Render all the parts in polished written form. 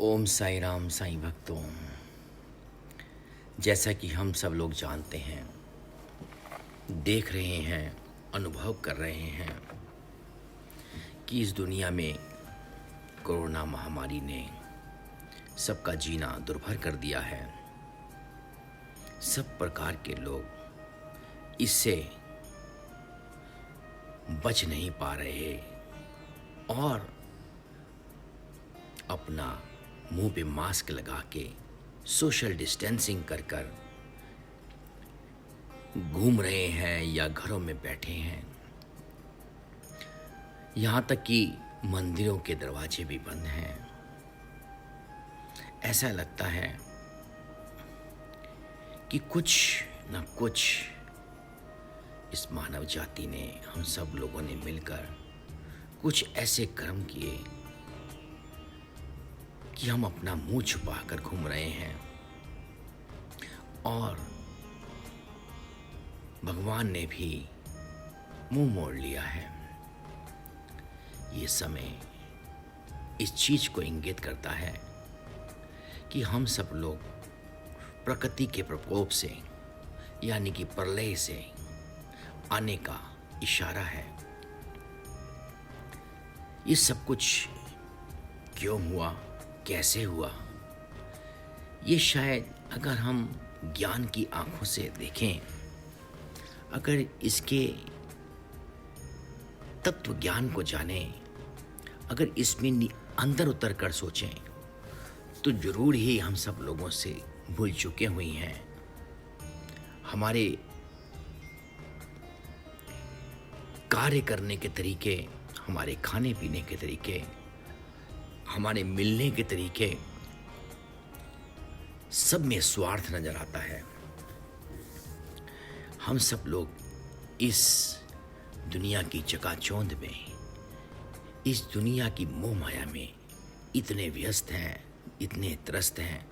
ओम साई राम साई भक्तों। जैसा कि हम सब लोग जानते हैं, देख रहे हैं, अनुभव कर रहे हैं कि इस दुनिया में कोरोना महामारी ने सबका जीना दुर्भर कर दिया है। सब प्रकार के लोग इससे बच नहीं पा रहे और अपना मुंह पे मास्क लगा के सोशल डिस्टेंसिंग कर कर घूम रहे हैं या घरों में बैठे हैं। यहाँ तक कि मंदिरों के दरवाजे भी बंद हैं। ऐसा लगता है कि कुछ न कुछ इस मानव जाति ने, हम सब लोगों ने मिलकर कुछ ऐसे कर्म किए कि हम अपना मुंह छुपाकर घूम रहे हैं और भगवान ने भी मुंह मोड़ लिया है। ये समय इस चीज को इंगित करता है कि हम सब लोग प्रकृति के प्रकोप से, यानी कि प्रलय से आने का इशारा है। ये सब कुछ क्यों हुआ, कैसे हुआ, ये शायद अगर हम ज्ञान की आंखों से देखें, अगर इसके तत्व ज्ञान को जानें, अगर इसमें अंदर उतर कर सोचें, तो जरूर ही हम सब लोगों से भूल चुके हुई हैं। हमारे कार्य करने के तरीके, हमारे खाने पीने के तरीके, हमारे मिलने के तरीके, सब में स्वार्थ नजर आता है। हम सब लोग इस दुनिया की चकाचौंध में, इस दुनिया की मोह माया में इतने व्यस्त हैं, इतने त्रस्त हैं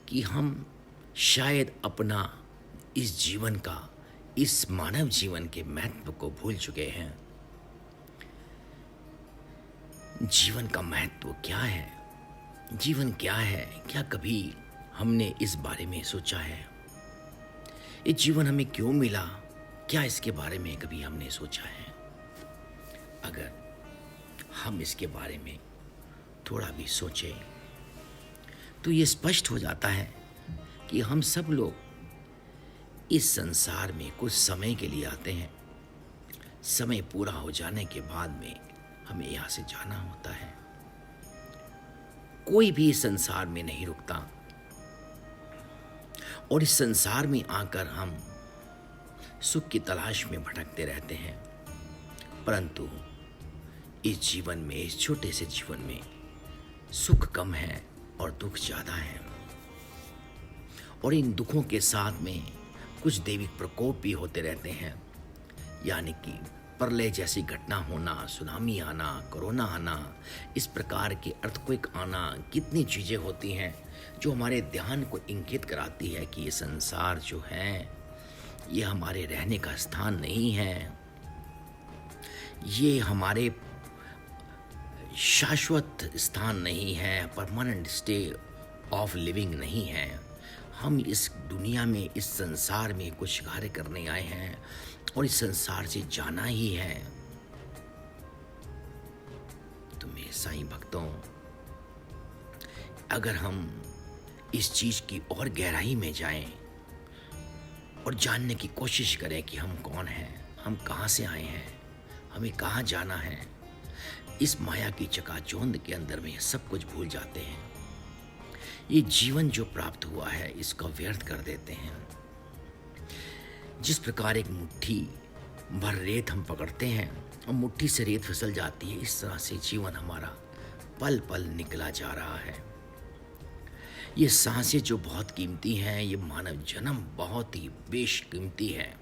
कि हम शायद अपना इस जीवन का, इस मानव जीवन के महत्व को भूल चुके हैं। जीवन का महत्व क्या है, जीवन क्या है, क्या कभी हमने इस बारे में सोचा है? ये जीवन हमें क्यों मिला, क्या इसके बारे में कभी हमने सोचा है? अगर हम इसके बारे में थोड़ा भी सोचें तो ये स्पष्ट हो जाता है कि हम सब लोग इस संसार में कुछ समय के लिए आते हैं। समय पूरा हो जाने के बाद में हमें यहाँ से जाना होता है। कोई भी इस संसार में नहीं रुकता और इस संसार में आकर हम सुख की तलाश में भटकते रहते हैं, परंतु इस जीवन में, इस छोटे से जीवन में सुख कम है और दुख ज्यादा है। और इन दुखों के साथ में कुछ दैविक प्रकोप भी होते रहते हैं, यानी कि प्रलय जैसी घटना होना, सुनामी आना, कोरोना आना, इस प्रकार के अर्थक्वेक आना, कितनी चीज़ें होती हैं जो हमारे ध्यान को इंगित कराती है कि ये संसार जो है, ये हमारे रहने का स्थान नहीं है, ये हमारे शाश्वत स्थान नहीं है, परमानेंट स्टे ऑफ लिविंग नहीं है। हम इस दुनिया में, इस संसार में कुछ कार्य करने आए हैं और इस संसार से जाना ही है। तो मेरे साईं भक्तों, अगर हम इस चीज की और गहराई में जाएं और जानने की कोशिश करें कि हम कौन हैं, हम कहां से आए हैं, हमें कहां जाना है, इस माया की चकाचौंध के अंदर में सब कुछ भूल जाते हैं। ये जीवन जो प्राप्त हुआ है, इसको व्यर्थ कर देते हैं। जिस प्रकार एक मुट्ठी भर रेत हम पकड़ते हैं और मुट्ठी से रेत फिसल जाती है, इस तरह से जीवन हमारा पल पल निकला जा रहा है। ये सांसें जो बहुत कीमती हैं, ये मानव जन्म बहुत ही बेशकीमती है।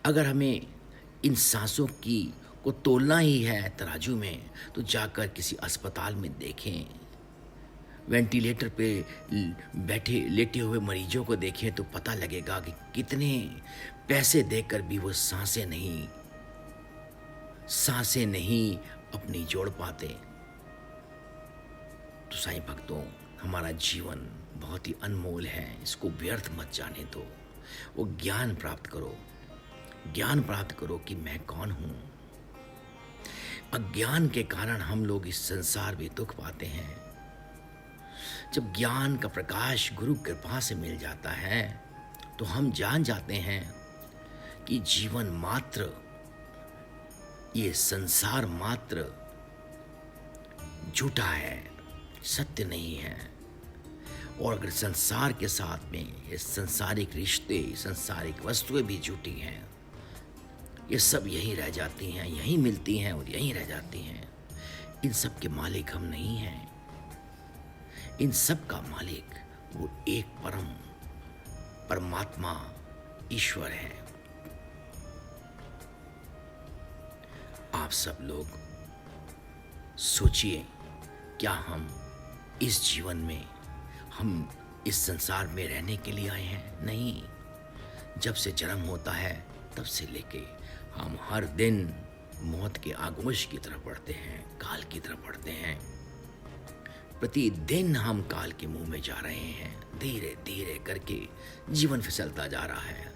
अगर हमें इन सांसों की को तोलना ही है तराजू में, तो जाकर किसी अस्पताल में देखें, वेंटिलेटर पे बैठे लेटे हुए मरीजों को देखें तो पता लगेगा कि कितने पैसे देकर भी वो सांसें नहीं अपनी जोड़ पाते। तो साईं भक्तों, हमारा जीवन बहुत ही अनमोल है, इसको व्यर्थ मत जाने दो। वो ज्ञान प्राप्त करो, ज्ञान प्राप्त करो कि मैं कौन हूँ। अज्ञान के कारण हम लोग इस संसार में दुख पाते हैं। जब ज्ञान का प्रकाश गुरु कृपा से मिल जाता है तो हम जान जाते हैं कि जीवन मात्र, ये संसार मात्र झूठा है, सत्य नहीं है। और अगर संसार के साथ में ये संसारिक रिश्ते, संसारिक वस्तुएं भी झूठी हैं, ये सब यहीं रह जाती हैं, यहीं मिलती हैं और यहीं रह जाती हैं। इन सब के मालिक हम नहीं हैं। इन सब का मालिक वो एक परमात्मा ईश्वर है। आप सब लोग सोचिए, क्या हम इस जीवन में, हम इस संसार में रहने के लिए आए हैं? नहीं। जब से जन्म होता है तब से लेके हम हर दिन मौत के आगोश की तरफ बढ़ते हैं, काल की तरफ बढ़ते हैं। प्रतिदिन हम काल के मुंह में जा रहे हैं। धीरे धीरे करके जीवन फिसलता जा रहा है।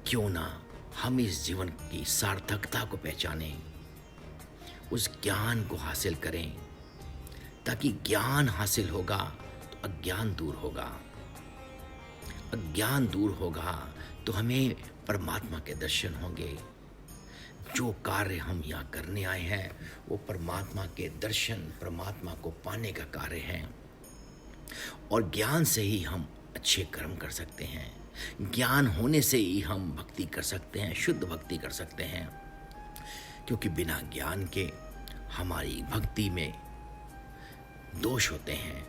क्यों ना हम इस जीवन की सार्थकता को पहचानें, उस ज्ञान को हासिल करें, ताकि ज्ञान हासिल होगा तो अज्ञान दूर होगा। अज्ञान दूर होगा तो हमें परमात्मा के दर्शन होंगे। जो कार्य हम यहाँ करने आए हैं वो परमात्मा के दर्शन, परमात्मा को पाने का कार्य है। और ज्ञान से ही हम अच्छे कर्म कर सकते हैं। ज्ञान होने से ही हम भक्ति कर सकते हैं, शुद्ध भक्ति कर सकते हैं। क्योंकि बिना ज्ञान के हमारी भक्ति में दोष होते हैं,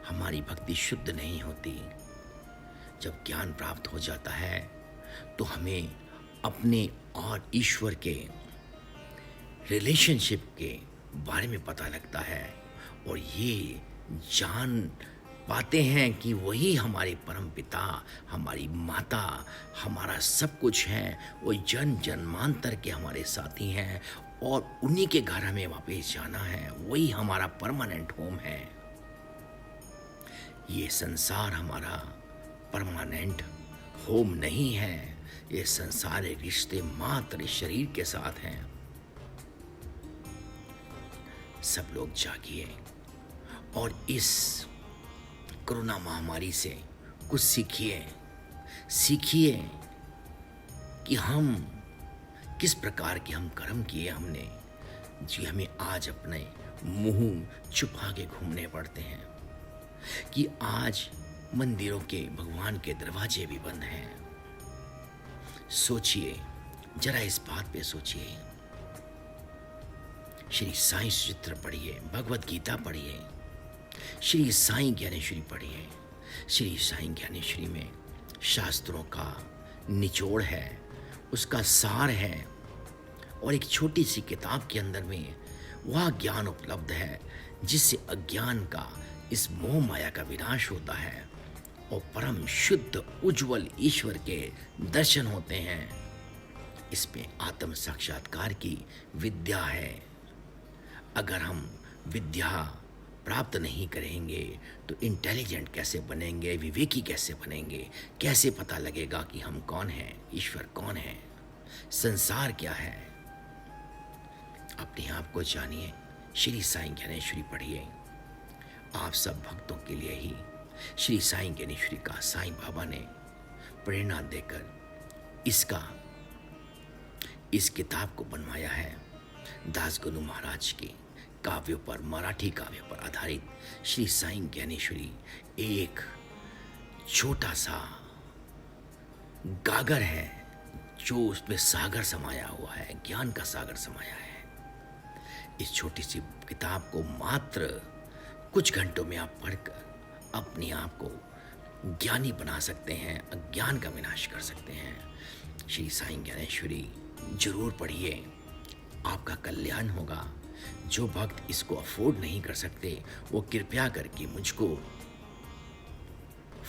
हमारी भक्ति शुद्ध नहीं होती। जब ज्ञान प्राप्त हो जाता है तो हमें अपने और ईश्वर के रिलेशनशिप के बारे में पता लगता है, और ये जान पाते हैं कि वही हमारे परम पिता, हमारी माता, हमारा सब कुछ है। वो जन्म जन्मांतर के हमारे साथी हैं और उन्हीं के घर हमें वापस जाना है। वही हमारा परमानेंट होम है। ये संसार हमारा परमानेंट होम नहीं है। ये संसारिक रिश्ते मात्र इस शरीर के साथ हैं। सब लोग जागिए और इस कोरोना महामारी से कुछ सीखिए। सीखिए कि हम किस प्रकार के हम कर्म किए हमने, जी हमें आज अपने मुंह छुपा के घूमने पड़ते हैं, कि आज मंदिरों के, भगवान के दरवाजे भी बंद हैं। सोचिए, जरा इस बात पे सोचिए। श्री साईं चित्र पढ़िए, भगवत गीता पढ़िए, श्री साईं ज्ञानेश्वरी पढ़िए। श्री साईं ज्ञानेश्वरी में शास्त्रों का निचोड़ है, उसका सार है, और एक छोटी सी किताब के अंदर में वह ज्ञान उपलब्ध है जिससे अज्ञान का, इस मोह माया का विनाश होता है और परम शुद्ध उज्जवल ईश्वर के दर्शन होते हैं। इसमें आत्म साक्षात्कार की विद्या है। अगर हम विद्या प्राप्त नहीं करेंगे तो इंटेलिजेंट कैसे बनेंगे, विवेकी कैसे बनेंगे? कैसे पता लगेगा कि हम कौन हैं, ईश्वर कौन है, संसार क्या है? अपने आप को जानिए। श्री साईं ज्ञानेश्वरी पढ़िए। आप सब भक्तों के लिए ही श्री साईं ज्ञानेश्वरी का साईं बाबा ने प्रेरणा देकर इस किताब को बनवाया है। दासगणु महाराज के काव्यों पर, मराठी काव्यों पर आधारित श्री साईं ज्ञानेश्वरी एक छोटा सा गागर है जो उसमें सागर समाया हुआ है, ज्ञान का सागर समाया है। इस छोटी सी किताब को मात्र कुछ घंटों में आप पढ़कर अपने आप को ज्ञानी बना सकते हैं, अज्ञान का विनाश कर सकते हैं। श्री साईं ज्ञानेश्वरी जरूर पढ़िए, आपका कल्याण होगा। जो भक्त इसको अफोर्ड नहीं कर सकते वो कृपया करके मुझको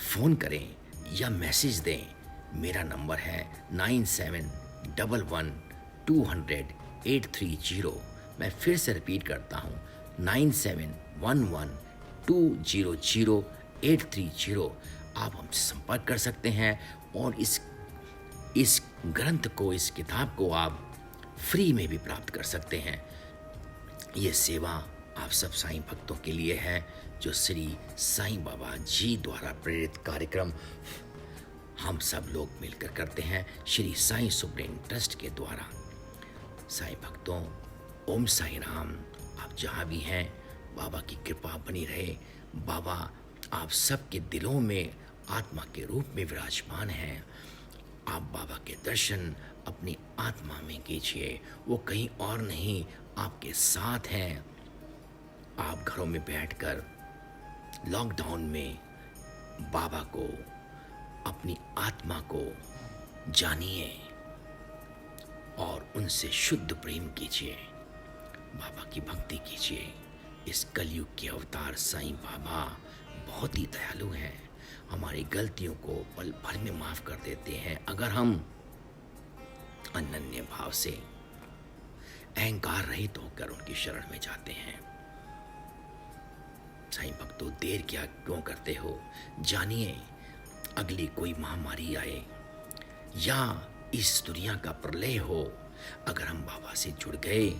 फोन करें या मैसेज दें। मेरा नंबर है 9711200830। मैं फिर से रिपीट करता हूँ, 9711200830 आप हमसे संपर्क कर सकते हैं और इस ग्रंथ को, इस किताब को आप फ्री में भी प्राप्त कर सकते हैं। ये सेवा आप सब साईं भक्तों के लिए है जो श्री साईं बाबा जी द्वारा प्रेरित कार्यक्रम हम सब लोग मिलकर करते हैं श्री साईं सुब्रेन ट्रस्ट के द्वारा। साईं भक्तों, ओम साईं राम। आप जहाँ भी हैं बाबा की कृपा बनी रहे। बाबा आप सबके दिलों में आत्मा के रूप में विराजमान हैं। आप बाबा के दर्शन अपनी आत्मा में कीजिए, वो कहीं और नहीं, आपके साथ हैं। आप घरों में बैठकर लॉकडाउन में बाबा को, अपनी आत्मा को जानिए और उनसे शुद्ध प्रेम कीजिए, बाबा की भक्ति कीजिए। इस कलयुग के अवतार साईं बाबा बहुत ही दयालु हैं। हमारी गलतियों को पल भर में माफ कर देते हैं अगर हम अनन्य भाव से अहंकार रहित होकर उनकी शरण में जाते हैं। साईं भक्तों, देर क्या क्यों करते हो? जानिए, अगली कोई महामारी आए या इस दुनिया का प्रलय हो, अगर हम बाबा से जुड़ गए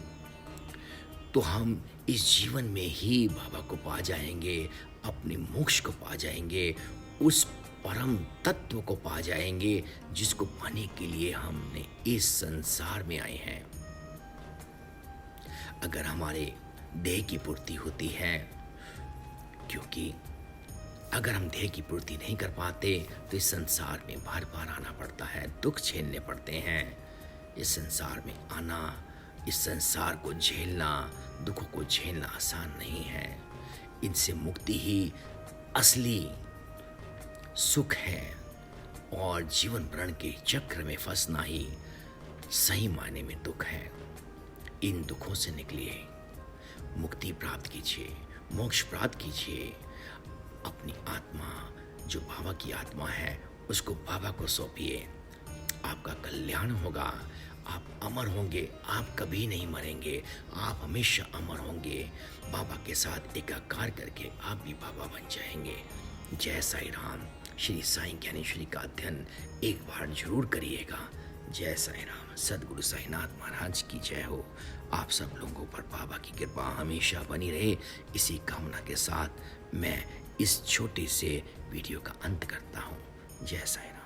तो हम इस जीवन में ही बाबा को पा जाएंगे, अपने मोक्ष को पा जाएंगे, उस परम तत्व को पा जाएंगे जिसको पाने के लिए हमने इस संसार में आए हैं। अगर हमारे देह की पूर्ति होती है, क्योंकि अगर हम देह की पूर्ति नहीं कर पाते तो इस संसार में बार बार आना पड़ता है, दुख झेलने पड़ते हैं। इस संसार में आना, इस संसार को झेलना, दुखों को झेलना आसान नहीं है। इनसे मुक्ति ही असली सुख है और जीवन मरण के चक्र में फंसना ही सही मायने में दुख है। इन दुखों से निकलिए, मुक्ति प्राप्त कीजिए, मोक्ष प्राप्त कीजिए। अपनी आत्मा जो बाबा की आत्मा है उसको बाबा को सौंपिए। आपका कल्याण होगा, आप अमर होंगे, आप कभी नहीं मरेंगे, आप हमेशा अमर होंगे। बाबा के साथ एकाकार करके आप भी बाबा बन जाएंगे। जय साईं राम। श्री साईं ज्ञानेश्वरी का अध्ययन एक बार जरूर करिएगा। जय साईं राम। सद्गुरु साईनाथ महाराज की जय हो। आप सब लोगों पर बाबा की कृपा हमेशा बनी रहे, इसी कामना के साथ मैं इस छोटे से वीडियो का अंत करता हूँ। जय साईं राम।